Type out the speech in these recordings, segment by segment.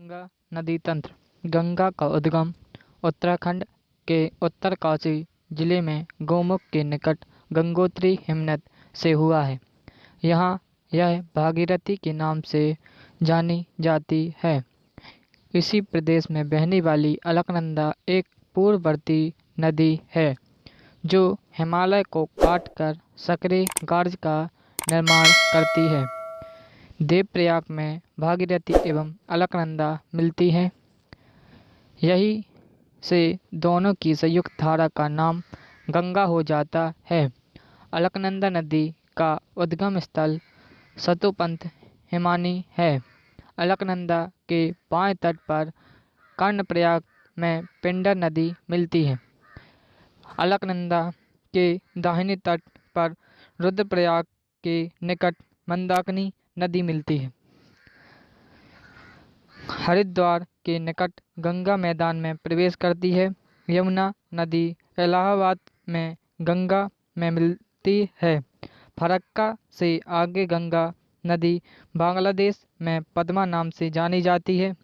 गंगा नदी तंत्र। गंगा का उद्गम उत्तराखंड के उत्तरकाशी जिले में गौमुख के निकट गंगोत्री हिमनद से हुआ है। यहाँ यह भागीरथी के नाम से जानी जाती है। इसी प्रदेश में बहने वाली अलकनंदा एक पूर्ववर्ती नदी है जो हिमालय को काटकर सक्रिय गार्ज का निर्माण करती है। देवप्रयाग में भागीरथी एवं अलकनंदा मिलती हैं। यही से दोनों की संयुक्त धारा का नाम गंगा हो जाता है। अलकनंदा नदी का उद्गम स्थल सतोपंथ हिमानी है। अलकनंदा के बाएं तट पर कर्णप्रयाग में पिंडर नदी मिलती है। अलकनंदा के दाहिने तट पर रुद्रप्रयाग के निकट मंदाकिनी नदी मिलती है। हरिद्वार के निकट गंगा मैदान में प्रवेश करती है। यमुना नदी इलाहाबाद में गंगा में मिलती है। फरक्का से आगे गंगा नदी बांग्लादेश में पद्मा नाम से जानी जाती है।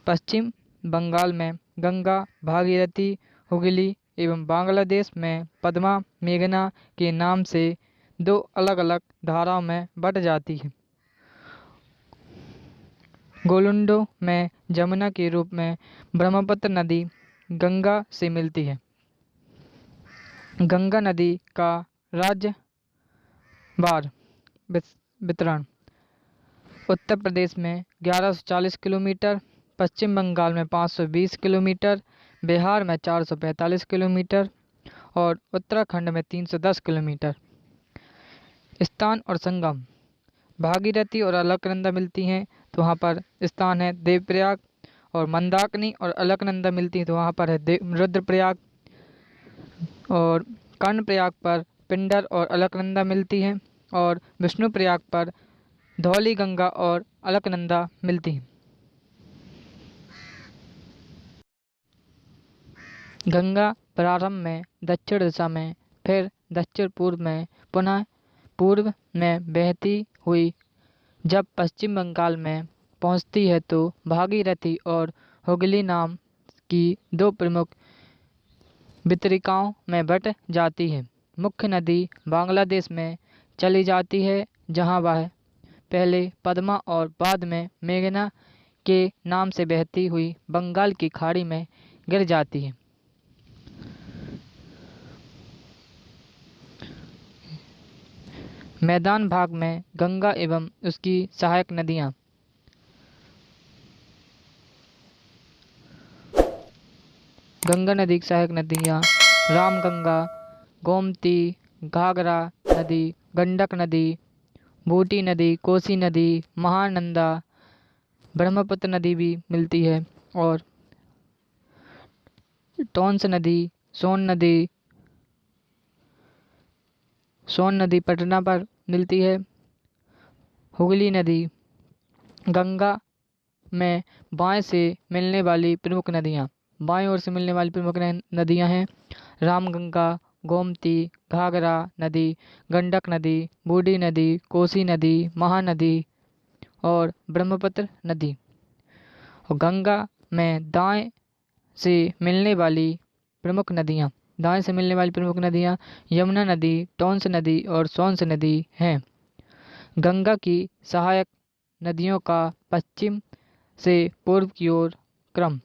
पश्चिम बंगाल में गंगा भागीरथी हुगली एवं बांग्लादेश में पद्मा मेघना के नाम से दो अलग अलग धाराओं में बट जाती है। गोलुंडो में जमुना के रूप में ब्रह्मपुत्र नदी गंगा से मिलती है। गंगा नदी का राज्यवार वितरण उत्तर प्रदेश में 1140 किलोमीटर, पश्चिम बंगाल में 520 किलोमीटर, बिहार में 445 किलोमीटर और उत्तराखंड में 310 किलोमीटर। स्थान और संगम भागीरथी और अलकनंदा मिलती हैं तो वहाँ पर स्थान है देवप्रयाग, और मंदाकिनी और अलकनंदा मिलती है तो वहाँ पर है रुद्रप्रयाग, और कर्णप्रयाग पर पिंडर और अलकनंदा मिलती हैं, और विष्णुप्रयाग पर धौली गंगा और अलकनंदा मिलती हैं। गंगा प्रारंभ में दक्षिण दिशा में, फिर दक्षिण पूर्व में, पुनः पूर्व में बहती हुई जब पश्चिम बंगाल में पहुंचती है तो भागीरथी और हुगली नाम की दो प्रमुख वितरिकाओं में बट जाती है। मुख्य नदी बांग्लादेश में चली जाती है जहां वह पहले पद्मा और बाद में मेघना के नाम से बहती हुई बंगाल की खाड़ी में गिर जाती है। मैदान भाग में गंगा एवं उसकी सहायक नदियाँ गंगा नदी की सहायक नदियाँ रामगंगा, गोमती, घाघरा नदी, गंडक नदी, बूटी नदी, कोसी नदी, महानंदा, ब्रह्मपुत्र नदी भी मिलती है, और टोंस नदी, सोन नदी पटना पर मिलती है। हुगली नदी गंगा में बाएं से मिलने वाली प्रमुख नदियाँ बाएं ओर से मिलने वाली प्रमुख नदियाँ हैं रामगंगा, गोमती, घाघरा नदी, गंडक नदी, बूढ़ी नदी, कोसी नदी, महानदी और ब्रह्मपुत्र नदी। और गंगा में दाएं से मिलने वाली प्रमुख नदियाँ यमुना नदी, टोंस नदी और सोन नदी हैं। गंगा की सहायक नदियों का पश्चिम से पूर्व की ओर क्रम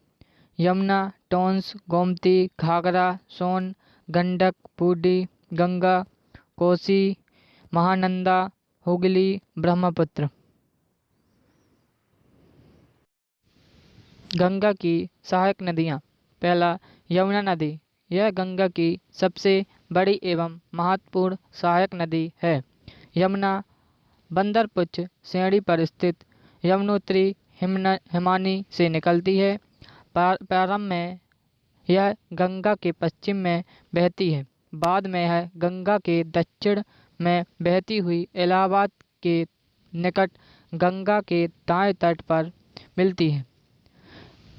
यमुना, टोंस, गोमती, घाघरा, सोन, गंडक, बूढ़ी, गंगा, कोसी, महानंदा, हुगली, ब्रह्मपुत्र। गंगा की सहायक नदियाँ पहला यमुना नदी, यह गंगा की सबसे बड़ी एवं महत्वपूर्ण सहायक नदी है। यमुना बंदरपुच्छ श्रेणी पर स्थित यमुनोत्री हिमानी से निकलती है। प्रारंभ में यह गंगा के पश्चिम में बहती है, बाद में यह गंगा के दक्षिण में बहती हुई इलाहाबाद के निकट गंगा के दाएं तट पर मिलती है।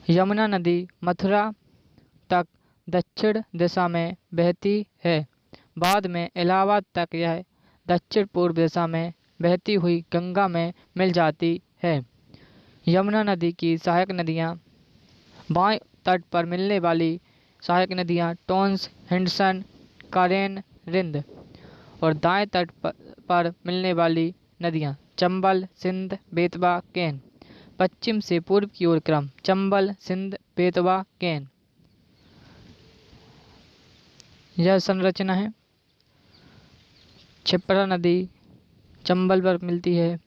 यमुना नदी मथुरा तक दक्षिण दिशा में बहती है, बाद में इलाहाबाद तक यह दक्षिण पूर्व दिशा में बहती हुई गंगा में मिल जाती है। यमुना नदी की सहायक नदियाँ। बाएं तट पर मिलने वाली सहायक नदियाँ टोंस, हिंडसन, कारेन, रिंद। और दाएं तट पर मिलने वाली नदियाँ चंबल, सिंध, बेतवा, केन। पश्चिम से पूर्व की ओर क्रम चंबल, सिंध, बेतवा, केन। यह संरचना है। क्षिप्रा नदी चंबल पर मिलती है।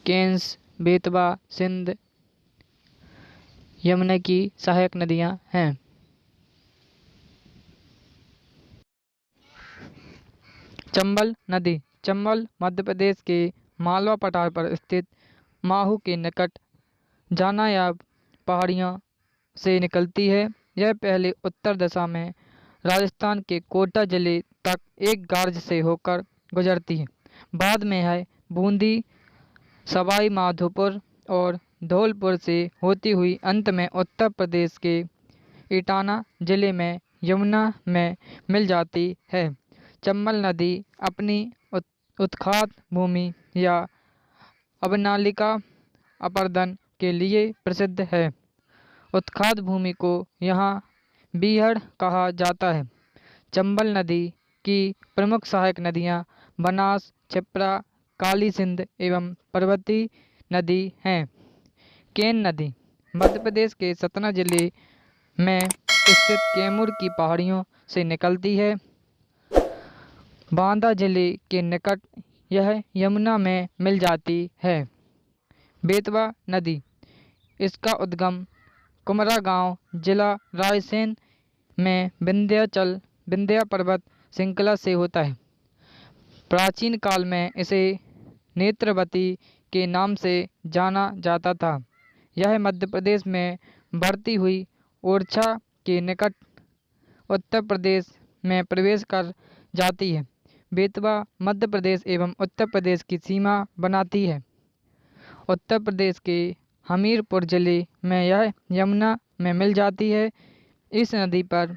केन्स, बेतवा, सिंध यमुना की सहायक नदियाँ हैं। चंबल नदी चंबल मध्य प्रदेश के मालवा पठार पर स्थित माहू के निकट जानायाब पहाड़ियों से निकलती है। यह पहले उत्तर दिशा में राजस्थान के कोटा जिले तक एक गार्ज से होकर गुजरती है। बाद में है बूंदी, सवाई माधोपुर और धौलपुर से होती हुई अंत में उत्तर प्रदेश के इटाना जिले में यमुना में मिल जाती है। चंबल नदी अपनी उत्खात भूमि या अवनालिका अपर्दन के लिए प्रसिद्ध है। उत्खात भूमि को यहाँ बीहड़ कहा जाता है। चंबल नदी की प्रमुख सहायक नदियाँ बनास, क्षिप्रा, काली सिंध एवं पार्वती नदी हैं। केन नदी मध्य प्रदेश के सतना जिले में स्थित कैमूर की पहाड़ियों से निकलती है। बांदा जिले के निकट यह यमुना में मिल जाती है। बेतवा नदी इसका उद्गम कुमरा गांव, जिला रायसेन में विंध्या पर्वत श्रृंखला से होता है। प्राचीन काल में इसे नेत्रवती के नाम से जाना जाता था। यह मध्य प्रदेश में बढ़ती हुई ओरछा के निकट उत्तर प्रदेश में प्रवेश कर जाती है। बेतवा मध्य प्रदेश एवं उत्तर प्रदेश की सीमा बनाती है। उत्तर प्रदेश के हमीरपुर जिले में यह यमुना में मिल जाती है। इस नदी पर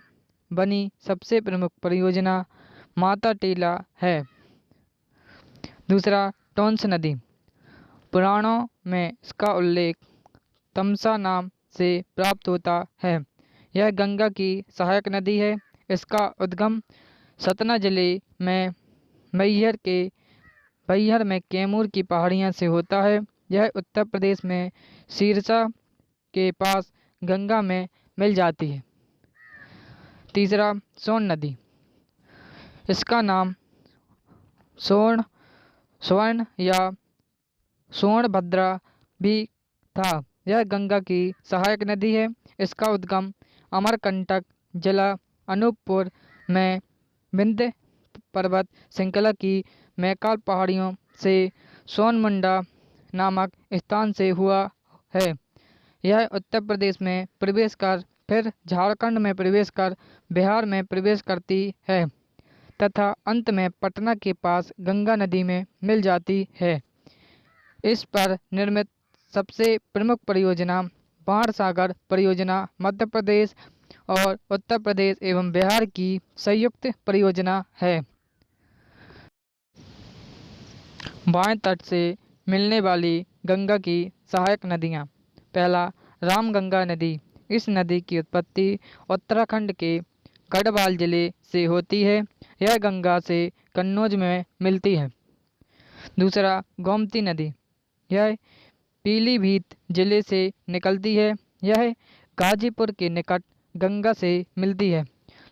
बनी सबसे प्रमुख परियोजना माता टीला है। दूसरा, टोंस नदी। पुराणों में इसका उल्लेख तमसा नाम से प्राप्त होता है। यह गंगा की सहायक नदी है। इसका उद्गम सतना जिले में मैहर में कैमूर की पहाड़ियाँ से होता है। यह उत्तर प्रदेश में सिरसा के पास गंगा में मिल जाती है। तीसरा, सोन नदी। इसका नाम स्वर्ण या सोनभद्रा भी था। यह गंगा की सहायक नदी है। इसका उद्गम अमरकंटक, जिला अनूपपुर में विंध्य पर्वत श्रृंखला की मैकाल पहाड़ियों से सोनमुंडा नामक स्थान से हुआ है। यह उत्तर प्रदेश में प्रवेश कर फिर झारखंड में प्रवेश कर बिहार में प्रवेश करती है तथा अंत में पटना के पास गंगा नदी में मिल जाती है। इस पर निर्मित सबसे प्रमुख परियोजना बाणसागर परियोजना मध्य प्रदेश और उत्तर प्रदेश एवं बिहार की संयुक्त परियोजना है। बाएं तट से मिलने वाली गंगा की सहायक नदियाँ। पहला, रामगंगा नदी। इस नदी की उत्पत्ति उत्तराखंड के गढ़वाल जिले से होती है। यह गंगा से कन्नौज में मिलती है। दूसरा, गोमती नदी। यह पीलीभीत जिले से निकलती है। यह गाजीपुर के निकट गंगा से मिलती है।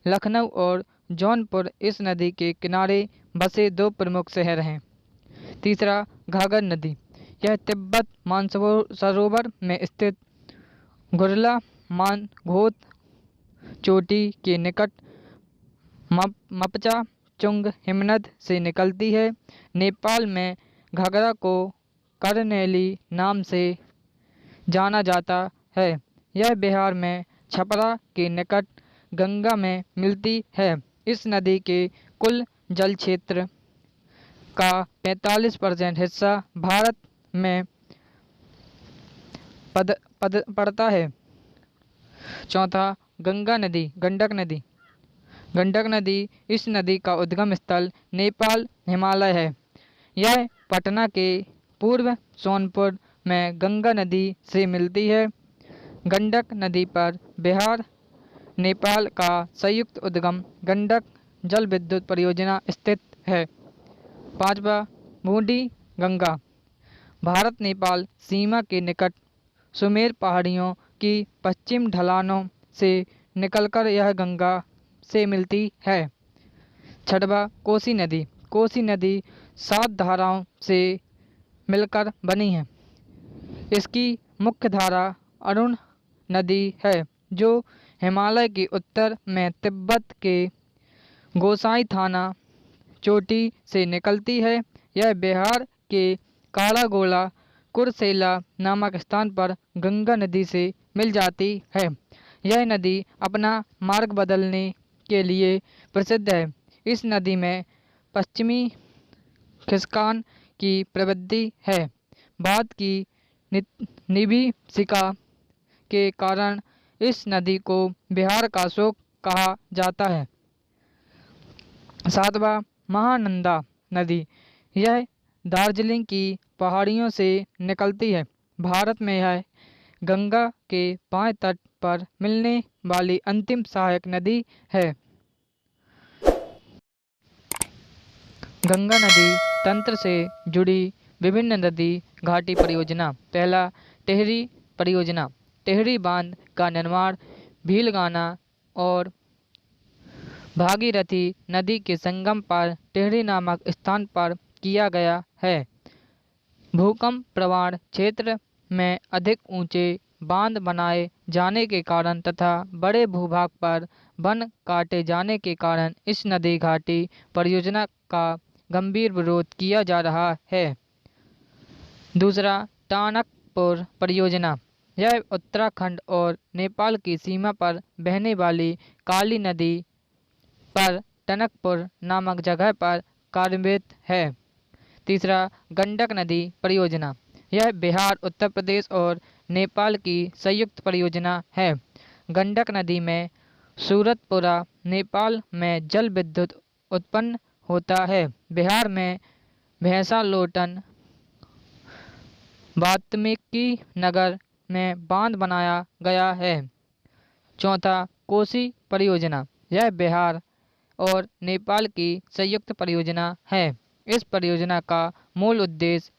लखनऊ और जौनपुर इस नदी के किनारे बसे दो प्रमुख शहर हैं। तीसरा, घाघर नदी। यह तिब्बत मानसरोवर में स्थित गुरला मानघोत चोटी के निकट मपचा चुंग हिमनद से निकलती है। नेपाल में घाघरा को करनेली नाम से जाना जाता है। यह बिहार में छपरा के निकट गंगा में मिलती है। इस नदी के कुल जल क्षेत्र का 45% हिस्सा भारत में पड़ता है। चौथा, गंडक नदी। गंडक नदी इस नदी का उद्गम स्थल नेपाल हिमालय है। यह पटना के पूर्व सोनपुर में गंगा नदी से मिलती है। गंडक नदी पर बिहार नेपाल का संयुक्त उद्गम गंडक जल विद्युत परियोजना स्थित है। 5वां, बूंदी गंगा। भारत नेपाल सीमा के निकट सुमेर पहाड़ियों की पश्चिम ढलानों से निकलकर यह गंगा से मिलती है। 6वां, कोसी नदी। कोसी नदी 7 धाराओं से मिलकर बनी है। इसकी मुख्य धारा अरुण नदी है, जो हिमालय के उत्तर में तिब्बत के गोसाई थाना चोटी से निकलती है। यह बिहार के कालागोला कुरसेला नामक स्थान पर गंगा नदी से मिल जाती है। यह नदी अपना मार्ग बदलने के लिए प्रसिद्ध है। इस नदी में पश्चिमी खिसकान की प्रवृत्ति है। बाद की निविशिका के कारण इस नदी को बिहार का शोक कहा जाता है। 7वां, महानंदा नदी। यह दार्जिलिंग की पहाड़ियों से निकलती है। भारत में यह गंगा के बाएं तट पर मिलने वाली अंतिम सहायक नदी है। गंगा नदी तंत्र से जुड़ी विभिन्न नदी घाटी परियोजना। पहला, टिहरी परियोजना। टिहरी बांध का निर्माण भीलगाना और भागीरथी नदी के संगम पर टिहरी नामक स्थान पर किया गया है। भूकंप प्रवण क्षेत्र में अधिक ऊंचे बांध बनाए जाने के कारण तथा बड़े भूभाग पर वन काटे जाने के कारण इस नदी घाटी परियोजना का गंभीर विरोध किया जा रहा है। दूसरा, टनकपुर परियोजना। यह उत्तराखंड और नेपाल की सीमा पर बहने वाली काली नदी पर टनकपुर नामक जगह पर कार्यान्वित है। तीसरा, गंडक नदी परियोजना। यह बिहार, उत्तर प्रदेश और नेपाल की संयुक्त परियोजना है। गंडक नदी में सूरतपुरा नेपाल में जल विद्युत उत्पन्न होता है। बिहार में भैंसालोटन वाल्मीकि नगर में बांध बनाया गया है। चौथा, कोसी परियोजना। यह बिहार और नेपाल की संयुक्त परियोजना है। इस परियोजना का मूल उद्देश्य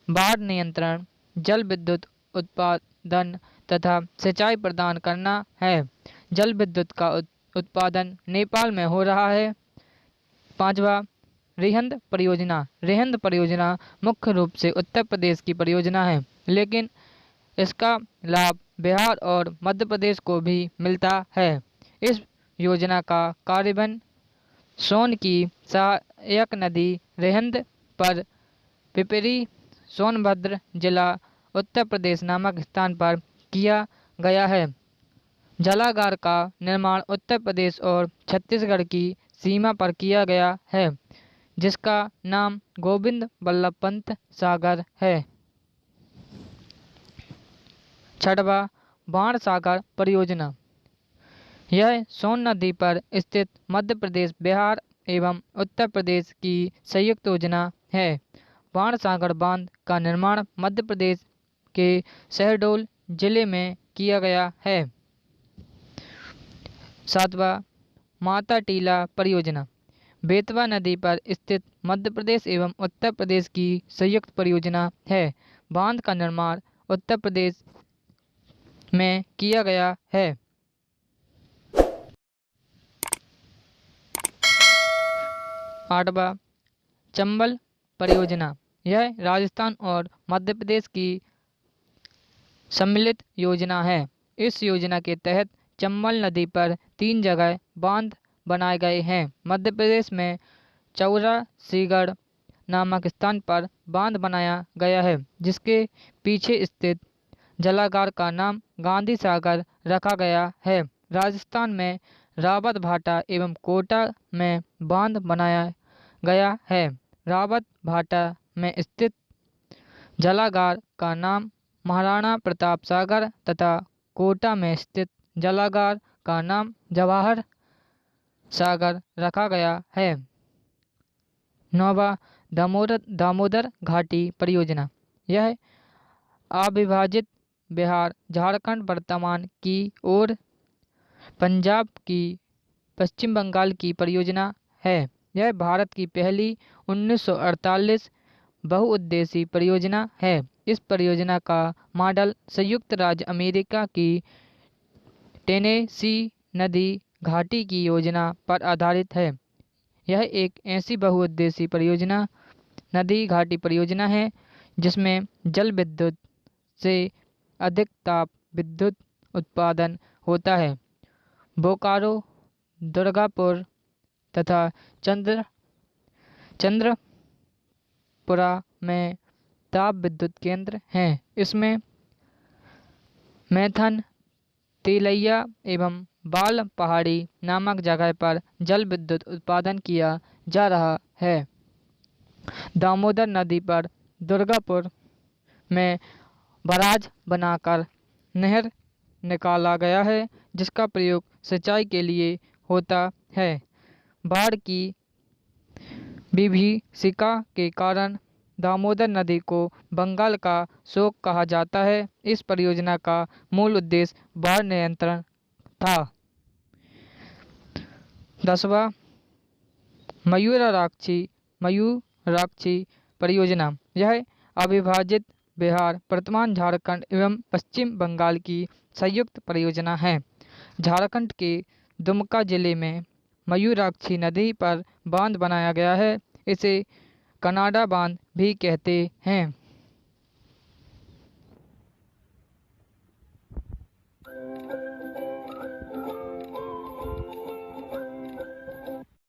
बाढ़ नियंत्रण, जल विद्युत उत्पादन तथा सिंचाई प्रदान करना है। जल विद्युत का उत्पादन नेपाल में हो रहा है। 5वां, रिहंद परियोजना। रिहंद परियोजना मुख्य रूप से उत्तर प्रदेश की परियोजना है, लेकिन इसका लाभ बिहार और मध्य प्रदेश को भी मिलता है। इस योजना का कार्यान्वयन सोन की सहायक नदी रिहंद पर पिपरी सोनभद्र जिला उत्तर प्रदेश नामक स्थान पर किया गया है। जलागार का निर्माण उत्तर प्रदेश और छत्तीसगढ़ की सीमा पर किया गया है, जिसका नाम गोविंद बल्लभ पंत सागर है। 6वां, बाणसागर परियोजना। यह सोन नदी पर स्थित मध्य प्रदेश, बिहार एवं उत्तर प्रदेश की संयुक्त योजना है। बाणसागर बांध का निर्माण मध्य प्रदेश के शहडोल जिले में किया गया है। 7वां, माता टीला परियोजना। बेतवा नदी पर स्थित मध्य प्रदेश एवं उत्तर प्रदेश की संयुक्त परियोजना है। बांध का निर्माण उत्तर प्रदेश में किया गया है। 8वां, चंबल परियोजना। यह राजस्थान और मध्य प्रदेश की सम्मिलित योजना है। इस योजना के तहत चंबल नदी पर 3 जगह बांध बनाए गए हैं। मध्य प्रदेश में चौरासीगढ़ नामक स्थान पर बांध बनाया गया है, जिसके पीछे स्थित जलागार का नाम गांधी सागर रखा गया है। राजस्थान में रावत भाटा एवं कोटा में बांध बनाया गया है। रावत भाटा में स्थित जलागार का नाम महाराणा प्रताप सागर तथा कोटा में स्थित जलागार का नाम जवाहर सागर रखा गया है। 9वां, दामोदर घाटी परियोजना। यह अविभाजित बिहार झारखंड वर्तमान की और पंजाब की पश्चिम बंगाल की परियोजना है। यह भारत की पहली 1948 बहुउद्देशीय परियोजना है। इस परियोजना का मॉडल संयुक्त राज्य अमेरिका की टेनेसी नदी घाटी की योजना पर आधारित है। यह एक ऐसी बहुउद्देशीय परियोजना नदी घाटी परियोजना है जिसमें जल विद्युत से अधिक ताप विद्युत उत्पादन होता है। बोकारो, दुर्गापुर तथा चंद्रपुरा में ताप विद्युत केंद्र हैं। इसमें मैथन, तेलैया एवं बाल पहाड़ी नामक जगह पर जल विद्युत उत्पादन किया जा रहा है। दामोदर नदी पर दुर्गापुर में बराज बनाकर नहर निकाला गया है जिसका प्रयोग सिंचाई के लिए होता है। बाढ़ की विभीषिका के कारण दामोदर नदी को बंगाल का शोक कहा जाता है। इस परियोजना का मूल उद्देश्य बाढ़ नियंत्रण था। 10वां मयूराक्षी परियोजना। यह अविभाजित बिहार वर्तमान झारखंड एवं पश्चिम बंगाल की संयुक्त परियोजना है। झारखंड के दुमका जिले में मयूराक्षी नदी पर बांध बनाया गया है। इसे कनाडा बांध भी कहते हैं।